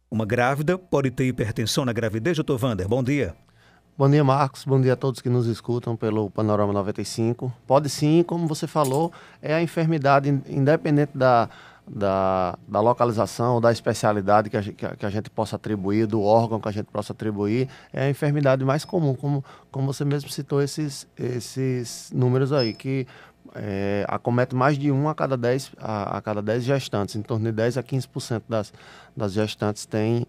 Uma grávida pode ter hipertensão na gravidez, doutor Wander? Bom dia. Bom dia, Marcos. Bom dia a todos que nos escutam pelo Panorama 95. Pode sim, como você falou, é a enfermidade, independente da localização ou da especialidade que a gente possa atribuir, do órgão que a gente possa atribuir, é a enfermidade mais comum, como você mesmo citou esses números aí, que acomete mais de 1 a cada 10 gestantes, em torno de 10 a 15% das gestantes têm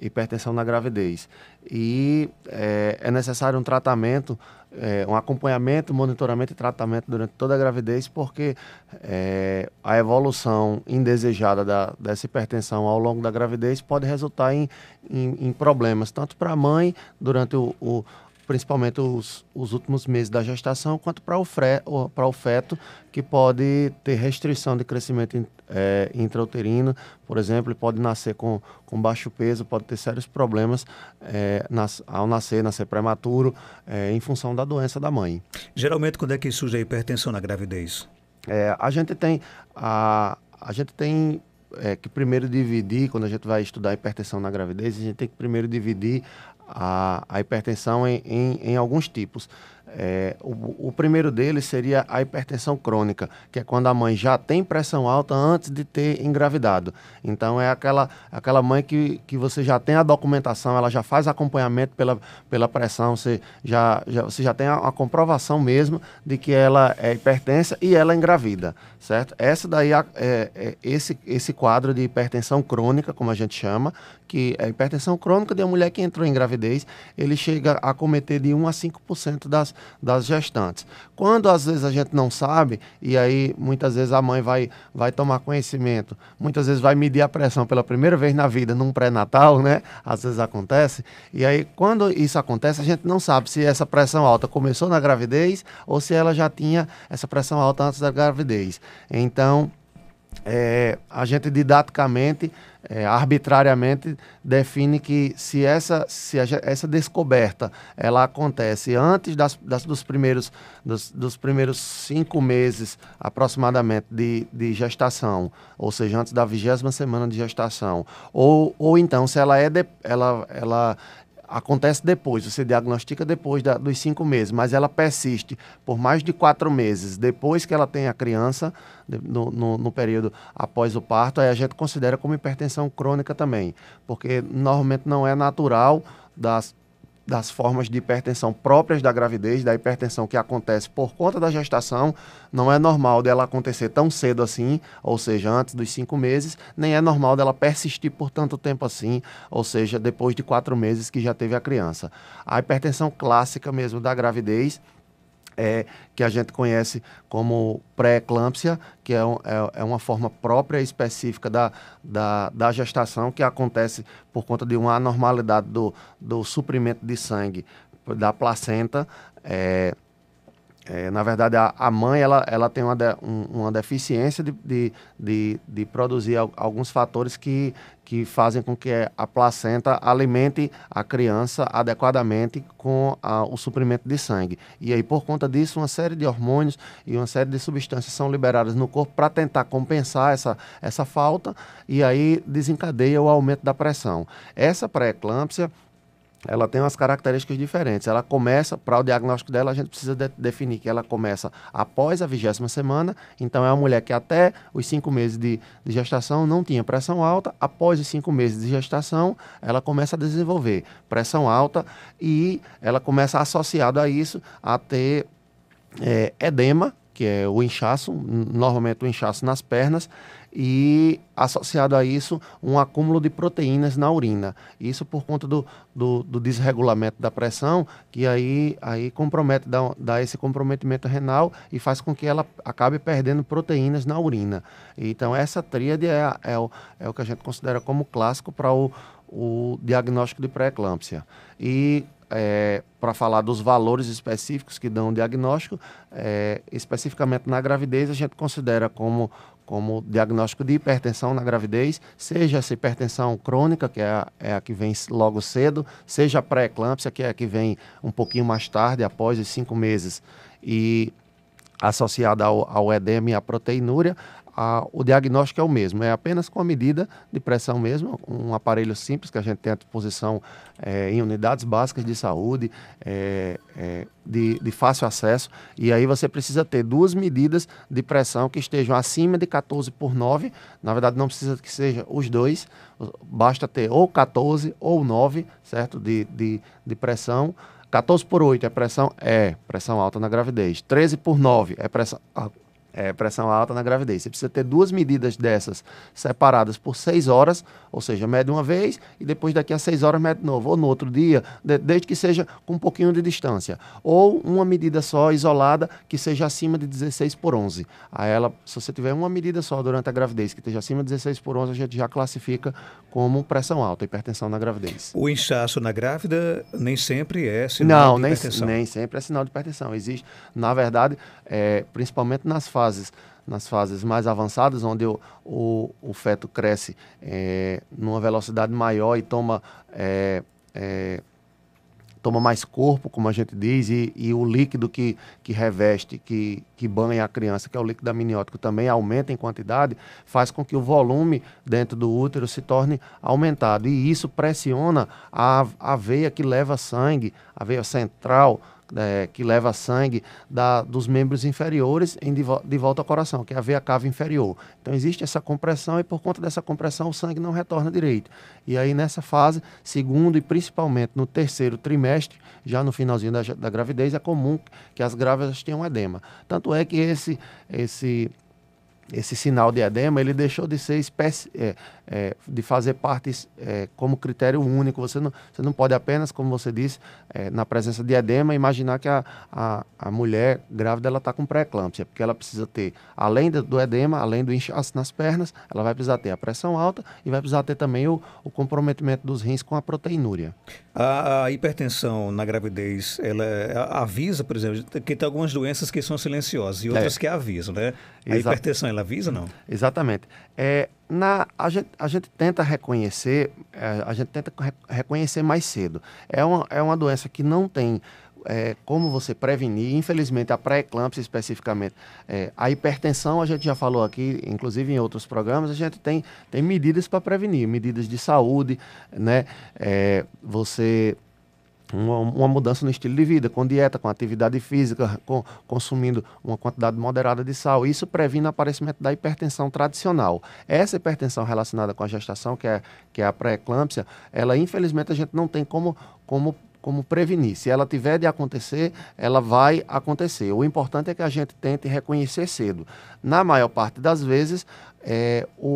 hipertensão na gravidez. E é necessário um tratamento, um acompanhamento, monitoramento e tratamento durante toda a gravidez, porque a evolução indesejada dessa hipertensão ao longo da gravidez pode resultar em problemas, tanto para a mãe, durante principalmente os últimos meses da gestação, quanto para o feto, que pode ter restrição de crescimento intrauterino, por exemplo, e pode nascer com baixo peso, pode ter sérios problemas ao nascer prematuro, em função da doença da mãe. Geralmente, quando é que surge a hipertensão na gravidez? A gente tem que primeiro dividir, quando a gente vai estudar a hipertensão na gravidez, a gente tem que primeiro dividir a hipertensão em alguns tipos. O primeiro deles seria a hipertensão crônica, que é quando a mãe já tem pressão alta antes de ter engravidado. Então é aquela mãe que você já tem a documentação, ela já faz acompanhamento pela pressão, você já tem a comprovação mesmo de que ela é hipertensa e ela engravida, certo? Essa daí esse quadro de hipertensão crônica, como a gente chama, que é a hipertensão crônica de uma mulher que entrou em gravidez, ele chega a acometer de 1 a 5% das gestantes. Quando às vezes a gente não sabe, e aí muitas vezes a mãe vai tomar conhecimento, muitas vezes vai medir a pressão pela primeira vez na vida, num pré-natal, né? Às vezes acontece, e aí quando isso acontece, a gente não sabe se essa pressão alta começou na gravidez ou se ela já tinha essa pressão alta antes da gravidez. Então, a gente didaticamente, arbitrariamente define que se essa descoberta ela acontece antes dos primeiros 5 meses aproximadamente de gestação, ou seja, antes da 20ª semana de gestação, ou então se ela acontece depois, você diagnostica depois dos 5 meses, mas ela persiste por mais de 4 meses depois que ela tem a criança, no período após o parto, aí a gente considera como hipertensão crônica também, porque normalmente não é natural das formas de hipertensão próprias da gravidez, da hipertensão que acontece por conta da gestação, não é normal dela acontecer tão cedo assim, ou seja, antes dos 5 meses, nem é normal dela persistir por tanto tempo assim, ou seja, depois de 4 meses que já teve a criança. A hipertensão clássica mesmo da gravidez, que a gente conhece como pré-eclâmpsia, que é uma forma própria e específica da gestação, que acontece por conta de uma anormalidade do suprimento de sangue da placenta. Na verdade, a mãe ela tem uma deficiência de produzir alguns fatores que fazem com que a placenta alimente a criança adequadamente com o suprimento de sangue. E aí, por conta disso, uma série de hormônios e uma série de substâncias são liberadas no corpo para tentar compensar essa falta, e aí desencadeia o aumento da pressão. Essa pré-eclâmpsia, ela tem umas características diferentes. Ela começa, para o diagnóstico dela, a gente precisa definir que ela começa após a 20ª semana. Então, é uma mulher que até os 5 meses de gestação não tinha pressão alta. Após os 5 meses de gestação, ela começa a desenvolver pressão alta e ela começa, associado a isso, a ter edema, que é o inchaço, normalmente o inchaço nas pernas, e associado a isso um acúmulo de proteínas na urina. Isso por conta do desregulamento da pressão, que aí compromete, dá esse comprometimento renal e faz com que ela acabe perdendo proteínas na urina. Então essa tríade é o que a gente considera como clássico para o diagnóstico de pré-eclâmpsia. E para falar dos valores específicos que dão o diagnóstico, especificamente na gravidez, a gente considera como diagnóstico de hipertensão na gravidez, seja essa hipertensão crônica, que é a que vem logo cedo, seja a pré-eclâmpsia, que é a que vem um pouquinho mais tarde, após os 5 meses, e associada ao edema e à proteinúria. o diagnóstico é o mesmo, é apenas com a medida de pressão mesmo, um aparelho simples que a gente tem à disposição em unidades básicas de saúde, de fácil acesso, e aí você precisa ter duas medidas de pressão que estejam acima de 14/9, na verdade não precisa que seja os dois, basta ter ou 14 ou 9, certo, de pressão. 14/8 é pressão alta na gravidez, 13/9 é pressão alta na gravidez. Você precisa ter duas medidas dessas separadas por 6 horas, ou seja, mede uma vez e depois daqui a 6 horas mede de novo, ou no outro dia, desde que seja com um pouquinho de distância. Ou uma medida só, isolada, que seja acima de 16/11. Aí se você tiver uma medida só durante a gravidez que esteja acima de 16/11, a gente já classifica como pressão alta, hipertensão na gravidez. O inchaço na grávida nem sempre é sinal de hipertensão. Nem sempre é sinal de hipertensão. Existe, na verdade, principalmente nas fases mais avançadas, onde o feto cresce numa velocidade maior e toma mais corpo, como a gente diz, e o líquido que reveste, que banha a criança, que é o líquido amniótico, também aumenta em quantidade, faz com que o volume dentro do útero se torne aumentado. E isso pressiona a veia que leva sangue, a veia central, que leva sangue dos membros inferiores de volta ao coração, que é a veia cava inferior. Então existe essa compressão e por conta dessa compressão o sangue não retorna direito. E aí nessa fase, segundo e principalmente no terceiro trimestre, já no finalzinho da gravidez, é comum que as grávidas tenham edema. Tanto é que esse sinal de edema, ele deixou de ser de fazer parte como critério único. Você não pode apenas, como você disse, na presença de edema, imaginar que a mulher grávida está com pré-eclâmpsia, porque ela precisa ter, além do edema, além do inchaço nas pernas, ela vai precisar ter a pressão alta e vai precisar ter também o comprometimento dos rins com a proteinúria. A hipertensão na gravidez, ela avisa, por exemplo, que tem algumas doenças que são silenciosas e outras que avisam, né? A hipertensão, ela avisa ou não? Exatamente. A gente tenta reconhecer, mais cedo. É uma doença que não tem como você prevenir. Infelizmente, a pré-eclâmpsia especificamente. A hipertensão, a gente já falou aqui, inclusive em outros programas, a gente tem medidas para prevenir, medidas de saúde, né? Uma mudança no estilo de vida, com dieta, com atividade física, consumindo uma quantidade moderada de sal. Isso previne o aparecimento da hipertensão tradicional. Essa hipertensão relacionada com a gestação, que é a pré-eclâmpsia, ela infelizmente a gente não tem como prevenir. Se ela tiver de acontecer, ela vai acontecer. O importante é que a gente tente reconhecer cedo. Na maior parte das vezes,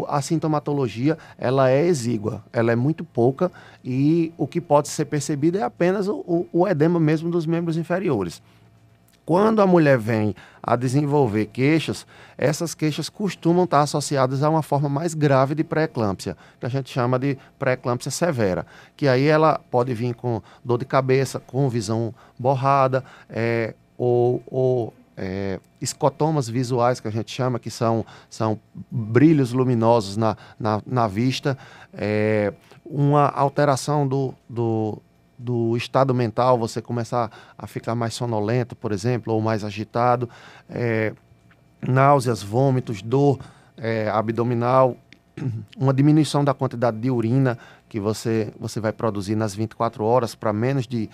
a sintomatologia ela é exígua, ela é muito pouca e o que pode ser percebido é apenas o edema mesmo dos membros inferiores. Quando a mulher vem a desenvolver queixas, essas queixas costumam estar associadas a uma forma mais grave de pré-eclâmpsia, que a gente chama de pré-eclâmpsia severa, que aí ela pode vir com dor de cabeça, com visão borrada, ou escotomas visuais, que a gente chama, que são brilhos luminosos na vista, uma alteração do estado mental, você começar a ficar mais sonolento, por exemplo, ou mais agitado, náuseas, vômitos, dor abdominal, uma diminuição da quantidade de urina que você vai produzir nas 24 horas para menos de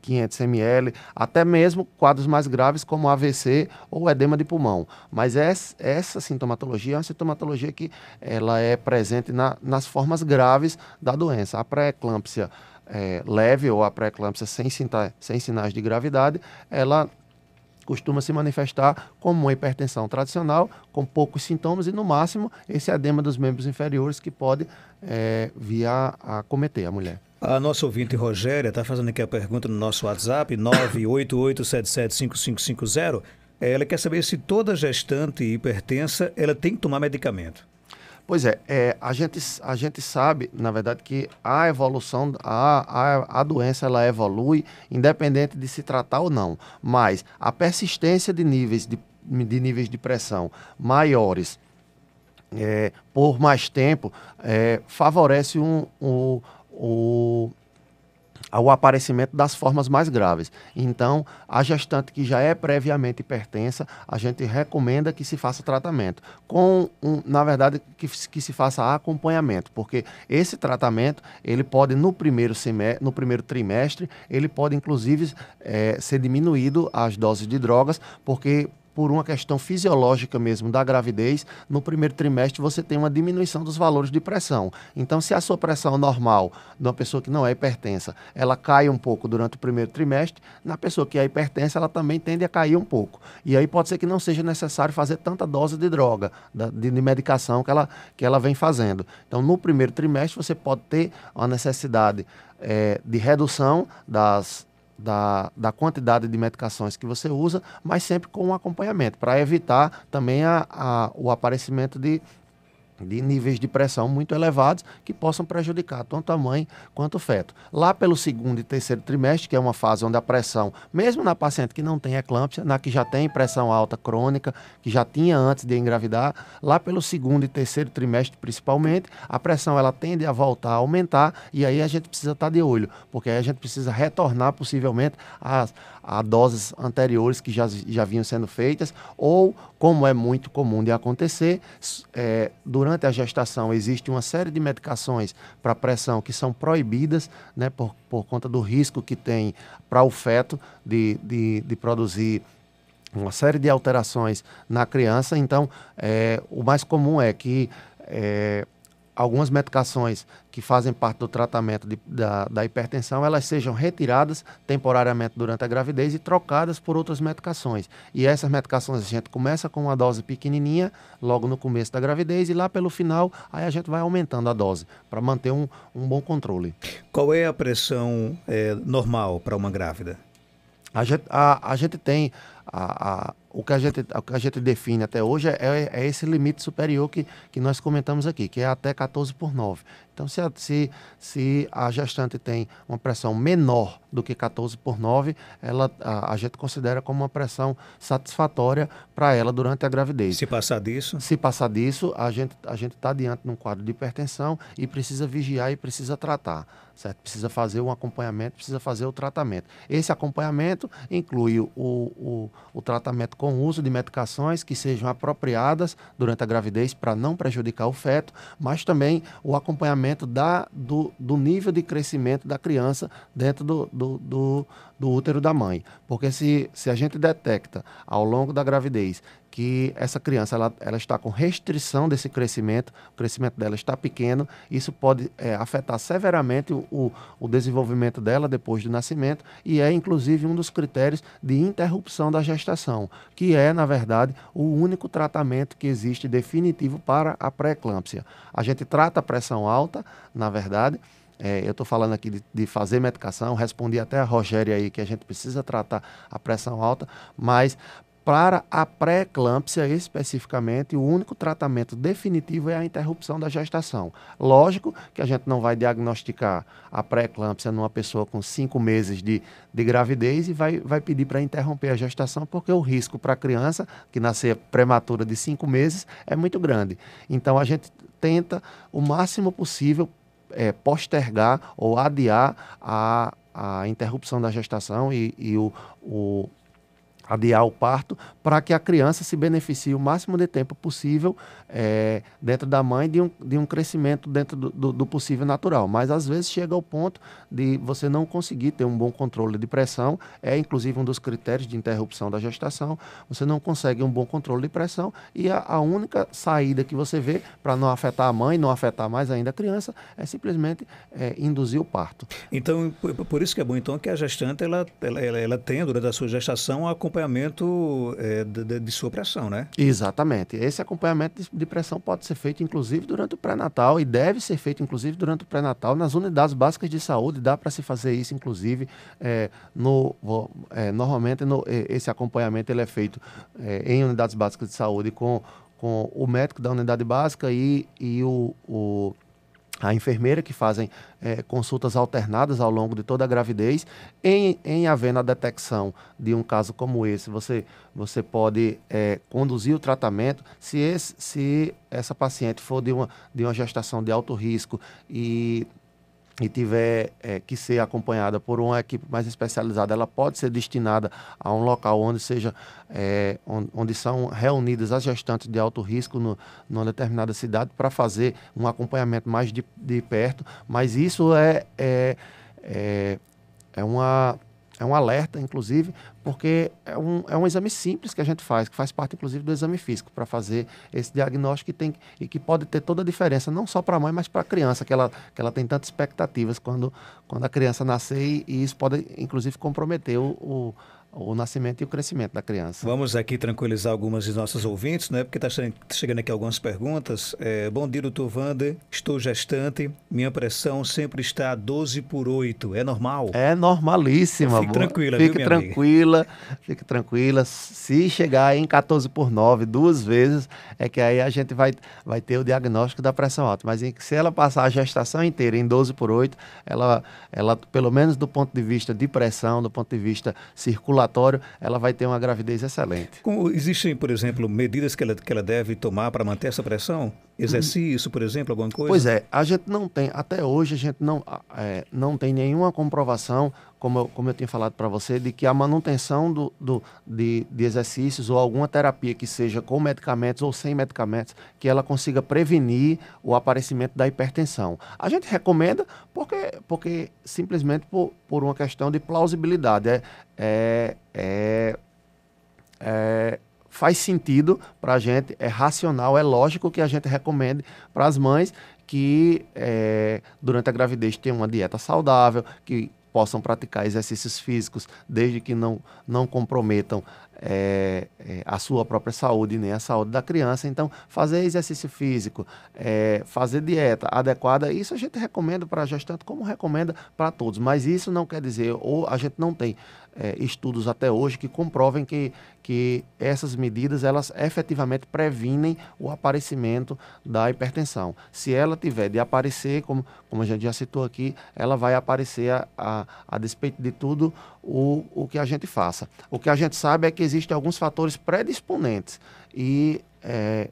500 ml, até mesmo quadros mais graves como AVC ou edema de pulmão. Mas essa sintomatologia é uma sintomatologia que ela é presente nas formas graves da doença. A pré-eclâmpsia leve ou a pré-eclâmpsia sem sinais de gravidade, ela costuma se manifestar como uma hipertensão tradicional, com poucos sintomas e, no máximo, esse edema dos membros inferiores que pode vir a acometer a mulher. A nossa ouvinte Rogéria está fazendo aqui a pergunta no nosso WhatsApp, 988775550. Ela quer saber se toda gestante hipertensa ela tem que tomar medicamento. Pois a gente sabe, na verdade, que a evolução, a doença ela evolui independente de se tratar ou não, mas a persistência de níveis de pressão maiores por mais tempo favorece ao aparecimento das formas mais graves. Então, a gestante que já é previamente hipertensa, a gente recomenda que se faça tratamento. Na verdade, que se faça acompanhamento, porque esse tratamento, ele pode, no primeiro trimestre, ele pode, inclusive, ser diminuído as doses de drogas, porque por uma questão fisiológica mesmo da gravidez, no primeiro trimestre você tem uma diminuição dos valores de pressão. Então, se a sua pressão normal, de uma pessoa que não é hipertensa, ela cai um pouco durante o primeiro trimestre, na pessoa que é hipertensa, ela também tende a cair um pouco. E aí pode ser que não seja necessário fazer tanta dose de droga, de medicação que ela vem fazendo. Então, no primeiro trimestre, você pode ter uma necessidade de redução da quantidade de medicações que você usa, mas sempre com um acompanhamento, para evitar também o aparecimento de níveis de pressão muito elevados que possam prejudicar tanto a mãe quanto o feto. Lá pelo segundo e terceiro trimestre, que é uma fase onde a pressão, mesmo na paciente que não tem eclâmpsia, na que já tem pressão alta crônica, que já tinha antes de engravidar, lá pelo segundo e terceiro trimestre principalmente, a pressão ela tende a voltar a aumentar e aí a gente precisa estar de olho, porque aí a gente precisa retornar possivelmente a doses anteriores que já vinham sendo feitas, ou, como é muito comum de acontecer, durante a gestação existe uma série de medicações para pressão que são proibidas, né, por conta do risco que tem para o feto de produzir uma série de alterações na criança. Então, o mais comum é que algumas medicações que fazem parte do tratamento da hipertensão, elas sejam retiradas temporariamente durante a gravidez e trocadas por outras medicações. E essas medicações a gente começa com uma dose pequenininha, logo no começo da gravidez, e lá pelo final, aí a gente vai aumentando a dose, para manter um bom controle. Qual é a pressão normal para uma grávida? A gente tem, o que a gente define até hoje é esse limite superior que nós comentamos aqui, que é até 14/9. Então, se a gestante tem uma pressão menor do que 14/9, a gente considera como uma pressão satisfatória para ela durante a gravidez. Se passar disso? Se passar disso, a gente está diante de um quadro de hipertensão e precisa vigiar e precisa tratar, certo? Precisa fazer um acompanhamento, precisa fazer o tratamento. Esse acompanhamento inclui o tratamento com o uso de medicações que sejam apropriadas durante a gravidez para não prejudicar o feto, mas também o acompanhamento do nível de crescimento da criança dentro do útero da mãe. Porque se a gente detecta ao longo da gravidez que essa criança ela está com restrição desse crescimento, o crescimento dela está pequeno, isso pode afetar severamente o desenvolvimento dela depois do nascimento e é inclusive um dos critérios de interrupção da gestação, que é, na verdade, o único tratamento que existe definitivo para a pré-eclâmpsia. A gente trata a pressão alta, na verdade. Eu estou falando aqui de fazer medicação, respondi até a Rogéria aí que a gente precisa tratar a pressão alta, mas para a pré-eclâmpsia especificamente, o único tratamento definitivo é a interrupção da gestação. Lógico que a gente não vai diagnosticar a pré-eclâmpsia numa pessoa com 5 meses de gravidez e vai pedir para interromper a gestação, porque o risco para a criança que nascer prematura de 5 meses é muito grande. Então a gente tenta o máximo possível postergar ou adiar a interrupção da gestação e adiar o parto para que a criança se beneficie o máximo de tempo possível dentro da mãe de um crescimento dentro do possível natural. Mas às vezes chega ao ponto de você não conseguir ter um bom controle de pressão, inclusive um dos critérios de interrupção da gestação, você não consegue um bom controle de pressão e a única saída que você vê para não afetar a mãe, não afetar mais ainda a criança, é simplesmente induzir o parto. Então, por isso que é bom então que a gestante ela tenha durante a sua gestação um acompanhamento de sua pressão, né? Exatamente. Esse acompanhamento de pressão pode ser feito, inclusive, durante o pré-natal e deve ser feito, inclusive, durante o pré-natal nas unidades básicas de saúde. Dá para se fazer isso, inclusive, normalmente esse acompanhamento ele é feito em unidades básicas de saúde com o médico da unidade básica e a enfermeira, que fazem consultas alternadas ao longo de toda a gravidez. Em havendo a detecção de um caso como esse, você pode conduzir o tratamento. Se essa paciente for de uma gestação de alto risco e e tiver que ser acompanhada por uma equipe mais especializada, ela pode ser destinada a um local onde seja onde são reunidas as gestantes de alto risco numa determinada cidade para fazer um acompanhamento mais de perto, mas isso é um alerta, inclusive, porque é um exame simples que a gente faz, que faz parte, inclusive, do exame físico, para fazer esse diagnóstico e que pode ter toda a diferença, não só para a mãe, mas para a criança, que ela tem tantas expectativas quando a criança nascer e isso pode, inclusive, comprometer o nascimento e o crescimento da criança. Vamos aqui tranquilizar algumas de nossos ouvintes, né? Porque está chegando aqui algumas perguntas. Bom dia, doutor Wander. Estou gestante. Minha pressão sempre está a 12/8. É normal? É normalíssima. Fique tranquila, Fique viu, tranquila, fique tranquila. Se chegar em 14/9 2 vezes, é que aí a gente vai ter o diagnóstico da pressão alta. Mas se ela passar a gestação inteira em 12/8, ela, pelo menos do ponto de vista de pressão, do ponto de vista circulatório, ela vai ter uma gravidez excelente. Existem, por exemplo, medidas que ela deve tomar para manter essa pressão? Exercício, por exemplo, alguma coisa? Pois é, a gente não tem, até hoje a gente não tem nenhuma comprovação, como eu tinha falado para você, de que a manutenção de exercícios ou alguma terapia que seja com medicamentos ou sem medicamentos, que ela consiga prevenir o aparecimento da hipertensão. A gente recomenda porque simplesmente por uma questão de plausibilidade. Faz sentido para a gente, é racional, é lógico que a gente recomende para as mães que durante a gravidez tenham uma dieta saudável, que possam praticar exercícios físicos, desde que não comprometam a sua própria saúde nem a saúde da criança. Então, fazer exercício físico, fazer dieta adequada, isso a gente recomenda para a gestante como recomenda para todos. Mas isso não quer dizer, ou a gente não tem estudos até hoje que comprovem que essas medidas, elas efetivamente previnem o aparecimento da hipertensão. Se ela tiver de aparecer, como a gente já citou aqui, ela vai aparecer a despeito de tudo o que a gente faça. O que a gente sabe é que existem alguns fatores predisponentes e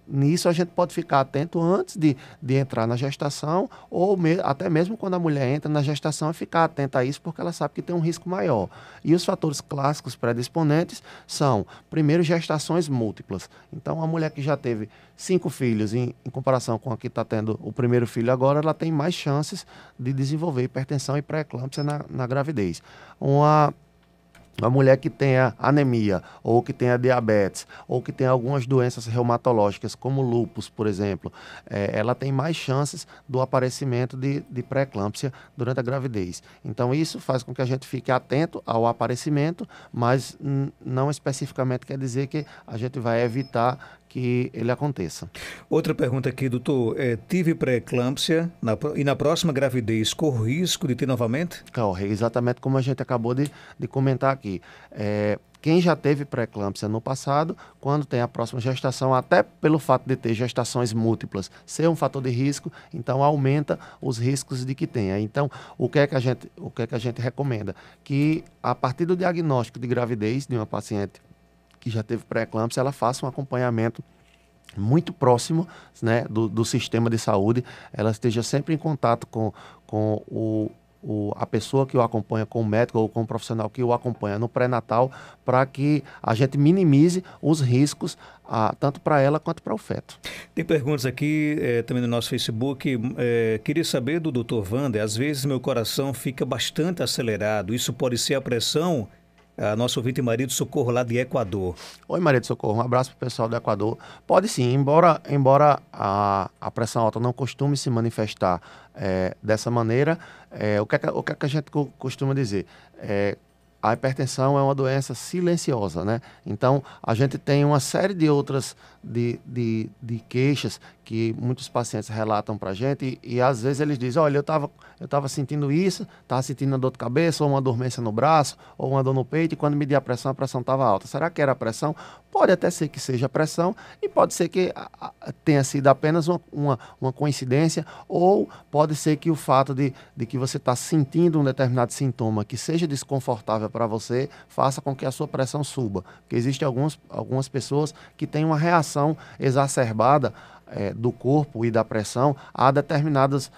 nisso a gente pode ficar atento antes de entrar na gestação ou até mesmo quando a mulher entra na gestação é ficar atenta a isso porque ela sabe que tem um risco maior. E os fatores clássicos predisponentes são, primeiro, gestações múltiplas. Então, a mulher que já teve 5 filhos em comparação com a que está tendo o primeiro filho agora, ela tem mais chances de desenvolver hipertensão e pré-eclâmpsia na gravidez. Uma mulher que tenha anemia, ou que tenha diabetes, ou que tenha algumas doenças reumatológicas, como lúpus, por exemplo, ela tem mais chances do aparecimento de pré-eclâmpsia durante a gravidez. Então, isso faz com que a gente fique atento ao aparecimento, mas não especificamente quer dizer que a gente vai evitar que ele aconteça. Outra pergunta aqui, doutor. Tive pré-eclâmpsia e na próxima gravidez corro risco de ter novamente? Corre, exatamente como a gente acabou de comentar aqui. Quem já teve pré-eclâmpsia no passado, quando tem a próxima gestação, até pelo fato de ter gestações múltiplas, ser um fator de risco, então aumenta os riscos de que tenha. Então, o que é que a gente recomenda? Que a partir do diagnóstico de gravidez de uma paciente que já teve pré-eclâmpsia, ela faça um acompanhamento muito próximo, né, do sistema de saúde, ela esteja sempre em contato com a pessoa que o acompanha, com o médico ou com o profissional que o acompanha no pré-natal, para que a gente minimize os riscos, tanto para ela quanto para o feto. Tem perguntas aqui também no nosso Facebook. Queria saber do Dr. Wander, às vezes meu coração fica bastante acelerado, isso pode ser a pressão? Nosso ouvinte Maria do Socorro, lá de Equador. Oi, Maria do Socorro, um abraço para o pessoal do Equador. Pode sim, embora a pressão alta não costume se manifestar dessa maneira, o que é que a gente costuma dizer? A hipertensão é uma doença silenciosa, né? Então, a gente tem uma série de outras de queixas que muitos pacientes relatam para a gente e às vezes eles dizem, olha, eu estava sentindo isso, estava sentindo uma dor de cabeça, ou uma dormência no braço, ou uma dor no peito, e quando media a pressão estava alta. Será que era a pressão? Pode até ser que seja a pressão, e pode ser que tenha sido apenas uma coincidência, ou pode ser que o fato de que você está sentindo um determinado sintoma que seja desconfortável para você faça com que a sua pressão suba. Porque existem algumas pessoas que têm uma reação exacerbada do corpo e da pressão a determinados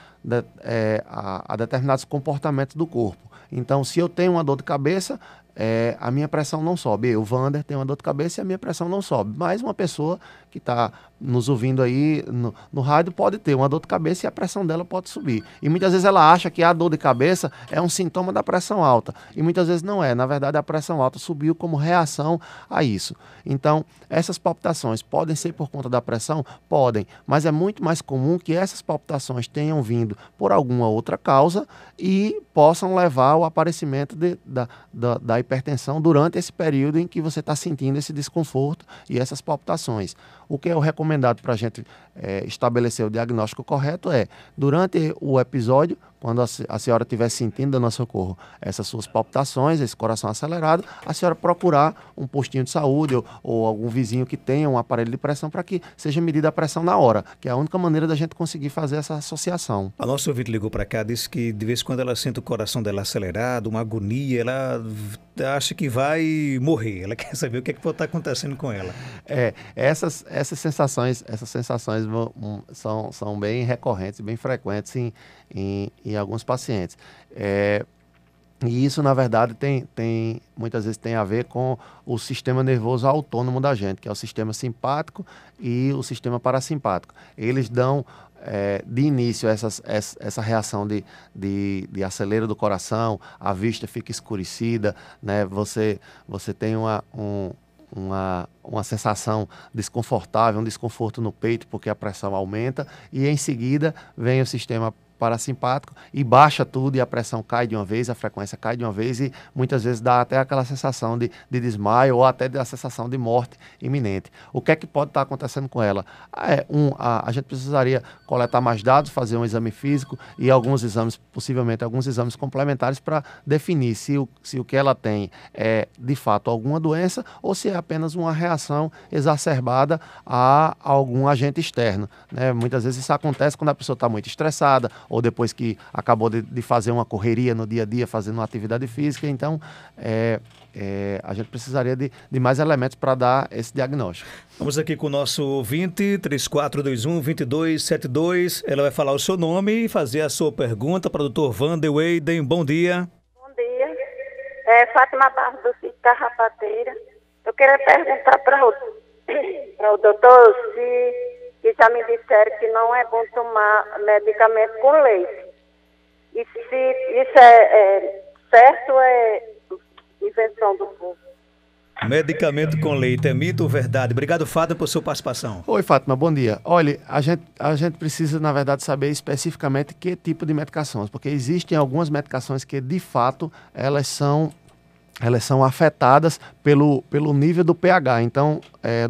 comportamentos do corpo. Então, se eu tenho uma dor de cabeça, a minha pressão não sobe. O Wander tem uma dor de cabeça e a minha pressão não sobe. Mas uma pessoa que está nos ouvindo aí no rádio pode ter uma dor de cabeça e a pressão dela pode subir. E muitas vezes ela acha que a dor de cabeça é um sintoma da pressão alta. E muitas vezes não é. Na verdade, a pressão alta subiu como reação a isso. Então, essas palpitações podem ser por conta da pressão? Podem. Mas é muito mais comum que essas palpitações tenham vindo por alguma outra causa e possam levar ao aparecimento da hipertensão durante esse período em que você está sentindo esse desconforto e essas palpitações. O que é o recomendado para a gente estabelecer o diagnóstico correto durante o episódio, quando a senhora estiver sentindo, dando socorro, essas suas palpitações, esse coração acelerado, a senhora procurar um postinho de saúde ou algum vizinho que tenha um aparelho de pressão para que seja medida a pressão na hora, que é a única maneira da gente conseguir fazer essa associação. A nossa ouvinte ligou para cá, disse que de vez em quando ela sente o coração dela acelerado, uma agonia, ela acha que vai morrer, ela quer saber o que é que pode estar acontecendo com ela. Essas sensações são bem recorrentes, bem frequentes em alguns pacientes. E isso, na verdade, muitas vezes tem a ver com o sistema nervoso autônomo da gente, que é o sistema simpático e o sistema parasimpático. Eles dão de início essa reação de acelero do coração, a vista fica escurecida, né? Você tem uma sensação desconfortável, um desconforto no peito porque a pressão aumenta e em seguida vem o sistema parasimpático e baixa tudo e a pressão cai de uma vez, a frequência cai de uma vez e muitas vezes dá até aquela sensação de desmaio ou até da sensação de morte iminente. O que é que pode estar acontecendo com ela? A gente precisaria coletar mais dados, fazer um exame físico e possivelmente alguns exames complementares para definir se o que ela tem é de fato alguma doença ou se é apenas uma reação exacerbada a algum agente externo, né? Muitas vezes isso acontece quando a pessoa está muito estressada ou depois que acabou de fazer uma correria no dia a dia, fazendo uma atividade física. Então, a gente precisaria de mais elementos para dar esse diagnóstico. Vamos aqui com o nosso ouvinte, 3421-2272. Ela vai falar o seu nome e fazer a sua pergunta para o Dr. Wander Weyden. Bom dia. Bom dia. Fátima Barros do Sítio Carrapateira. Eu queria perguntar para o doutor que já me disseram que não é bom tomar medicamento com leite. E se isso é certo ou é invenção do povo? Medicamento com leite, é mito ou verdade? Obrigado, Fátima, por sua participação. Oi, Fátima, bom dia. Olha, a gente precisa, na verdade, saber especificamente que tipo de medicações, porque existem algumas medicações que, de fato, elas são afetadas pelo nível do pH, então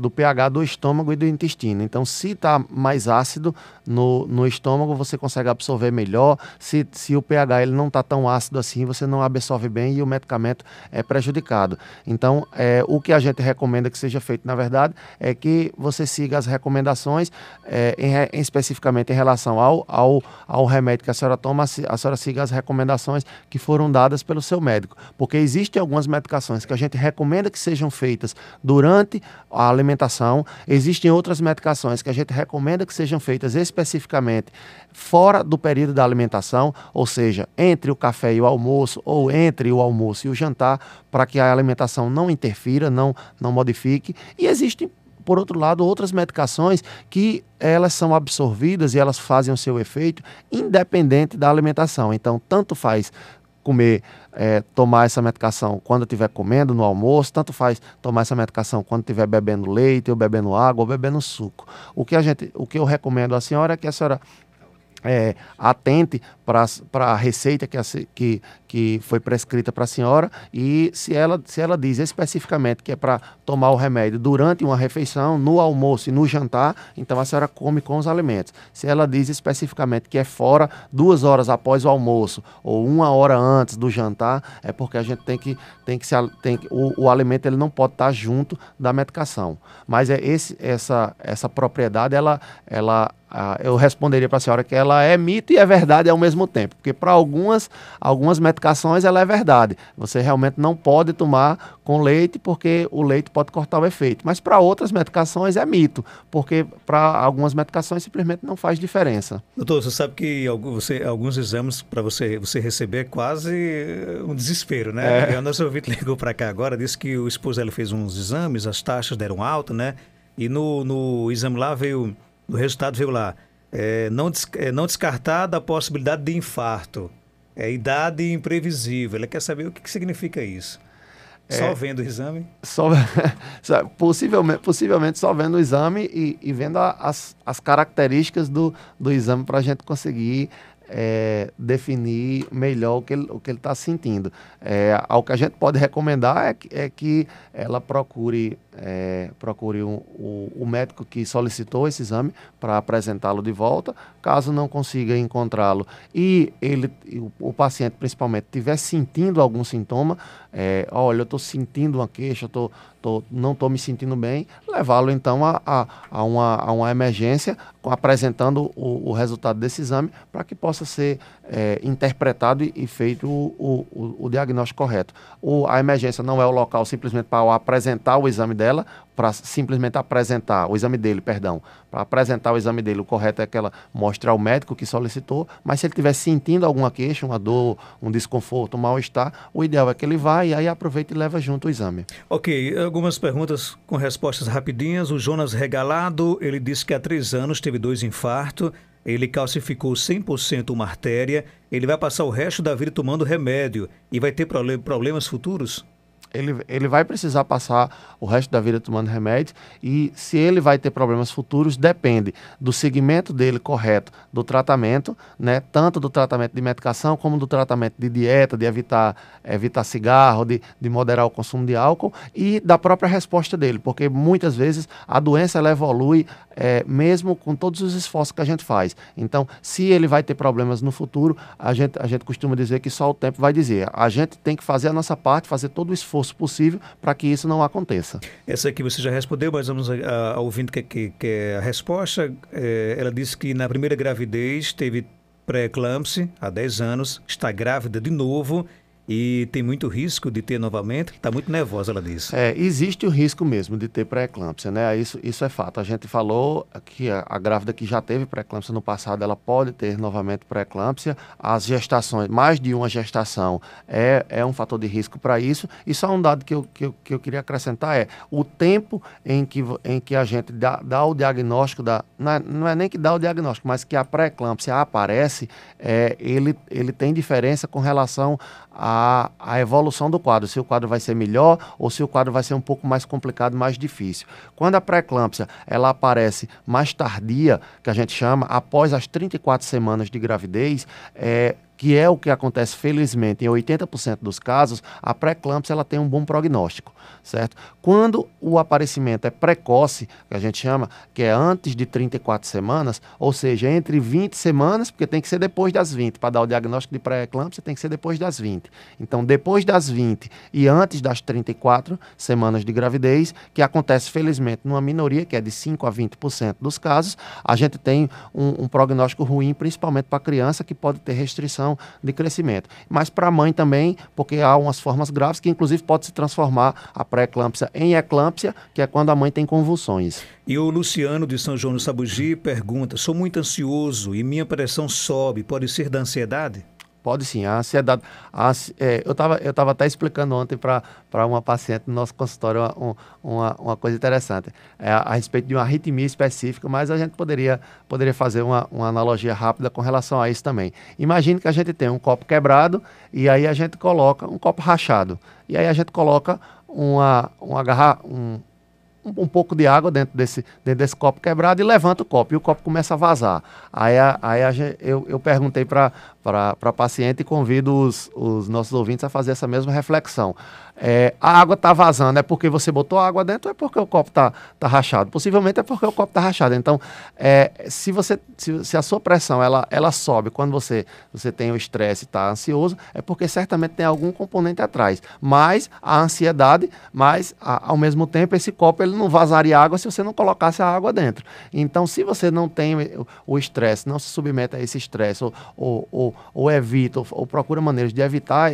do pH do estômago e do intestino. Então, se está mais ácido no estômago, você consegue absorver melhor. Se o pH ele não está tão ácido assim, você não absorve bem e o medicamento é prejudicado. Então, o que a gente recomenda que seja feito, na verdade, é que você siga as recomendações, especificamente em relação ao remédio que a senhora toma, a senhora siga as recomendações que foram dadas pelo seu médico, porque existem algumas medicações que a gente recomenda que sejam feitas durante a alimentação, existem outras medicações que a gente recomenda que sejam feitas especificamente fora do período da alimentação, ou seja, entre o café e o almoço, ou entre o almoço e o jantar, para que a alimentação não interfira, não modifique. E existem, por outro lado, outras medicações que elas são absorvidas e elas fazem o seu efeito independente da alimentação. Então, tanto faz tomar essa medicação quando estiver comendo no almoço, tanto faz tomar essa medicação quando estiver bebendo leite, ou bebendo água, ou bebendo suco. O que eu recomendo à senhora é que a senhora atente para a receita que foi prescrita para a senhora e se ela diz especificamente que é para tomar o remédio durante uma refeição, no almoço e no jantar, então a senhora come com os alimentos. Se ela diz especificamente que é fora 2 horas após o almoço ou 1 hora antes do jantar, é porque a gente o alimento ele não pode estar junto da medicação. Mas essa propriedade ela eu responderia para a senhora que ela é mito e é verdade ao mesmo tempo, porque para algumas medicações ela é verdade. Você realmente não pode tomar com leite, porque o leite pode cortar o efeito. Mas para outras medicações é mito, porque para algumas medicações simplesmente não faz diferença. Doutor, você sabe que alguns exames para você receber é quase um desespero, né? O nosso ouvinte ligou para cá agora, disse que o esposo dela fez uns exames, as taxas deram alta, né? E no exame lá no resultado veio lá, não descartada a possibilidade de infarto, idade imprevisível. Ela quer saber o que significa isso. Só vendo o exame? Possivelmente só vendo o exame e vendo as características do exame para a gente conseguir definir melhor o que ele está sentindo. O que a gente pode recomendar é que ela procure o médico que solicitou esse exame para apresentá-lo de volta. Caso não consiga encontrá-lo e o paciente principalmente estiver sentindo algum sintoma, olha, eu estou sentindo uma queixa, não estou me sentindo bem, levá-lo então a uma emergência, apresentando o resultado desse exame para que possa ser interpretado e feito o diagnóstico correto. A emergência não é o local simplesmente para apresentar o exame dela, para simplesmente apresentar o exame dele, perdão, para apresentar o exame dele, o correto é que ela mostre ao médico que solicitou, mas se ele estiver sentindo alguma queixa, uma dor, um desconforto, um mal-estar, o ideal é que ele vá e aí aproveita e leva junto o exame. Ok, algumas perguntas com respostas rapidinhas. O Jonas Regalado, ele disse que há 3 anos teve 2 infartos, ele calcificou 100% uma artéria, ele vai passar o resto da vida tomando remédio e vai ter problemas futuros? Ele vai precisar passar o resto da vida tomando remédios e se ele vai ter problemas futuros depende do segmento dele correto do tratamento, né? Tanto do tratamento de medicação como do tratamento de dieta, de evitar cigarro, de moderar o consumo de álcool e da própria resposta dele, porque muitas vezes a doença ela evolui mesmo com todos os esforços que a gente faz. Então, se ele vai ter problemas no futuro, a gente costuma dizer que só o tempo vai dizer. A gente tem que fazer a nossa parte, fazer todo o esforço possível para que isso não aconteça. Essa aqui você já respondeu, mas vamos ao ouvinte que é a resposta. Ela disse que na primeira gravidez teve pré-eclâmpsia há 10 anos, está grávida de novo e tem muito risco de ter novamente. Está muito nervosa, ela disse. Existe o risco mesmo de ter pré-eclâmpsia, né? Isso é fato. A gente falou que a grávida que já teve pré-eclâmpsia no passado, ela pode ter novamente pré-eclâmpsia. As gestações, mais de uma gestação, é um fator de risco para isso. E só um dado que eu queria acrescentar o tempo em que a gente dá o diagnóstico, não é nem que dá o diagnóstico, mas que a pré-eclâmpsia aparece, ele tem diferença com relação a evolução do quadro, se o quadro vai ser melhor ou se o quadro vai ser um pouco mais complicado, mais difícil. Quando a pré-eclâmpsia ela aparece mais tardia, que a gente chama, após as 34 semanas de gravidez, que é o que acontece felizmente em 80% dos casos, a pré-eclâmpsia ela tem um bom prognóstico, certo? Quando o aparecimento é precoce, que a gente chama, que é antes de 34 semanas, ou seja, entre 20 semanas, porque tem que ser depois das 20, para dar o diagnóstico de pré-eclâmpsia tem que ser depois das 20. Então, depois das 20 e antes das 34 semanas de gravidez, que acontece felizmente numa minoria, que é de 5 a 20% dos casos, a gente tem um prognóstico ruim, principalmente para a criança, que pode ter restrição de crescimento. Mas para a mãe também, porque há umas formas graves que inclusive pode se transformar a pré-eclâmpsia em eclâmpsia, que é quando a mãe tem convulsões. E o Luciano de São João do Sabugi pergunta: sou muito ansioso e minha pressão sobe, pode ser da ansiedade? Pode sim, a ansiedade. Eu estava até explicando ontem para uma paciente no nosso consultório uma coisa interessante, a respeito de uma arritmia específica, mas a gente poderia fazer uma analogia rápida com relação a isso também. Imagine que a gente tem um copo quebrado e aí a gente coloca um copo rachado. E aí a gente coloca um pouco de água dentro desse copo quebrado e levanta o copo e o copo começa a vazar. Aí eu perguntei para a paciente e convido os nossos ouvintes a fazer essa mesma reflexão. A água está vazando, é porque você botou a água dentro ou é porque o copo está rachado? Possivelmente é porque o copo está rachado. Então, se a sua pressão ela sobe quando você tem o estresse e está ansioso, é porque certamente tem algum componente atrás. Mas a ansiedade, ao mesmo tempo esse copo ele ele não vazaria água se você não colocasse a água dentro. Então, se você não tem o estresse, não se submete a esse estresse, ou evita, ou procura maneiras de evitar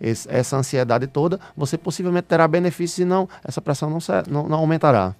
essa ansiedade toda, você possivelmente terá benefícios e essa pressão não aumentará.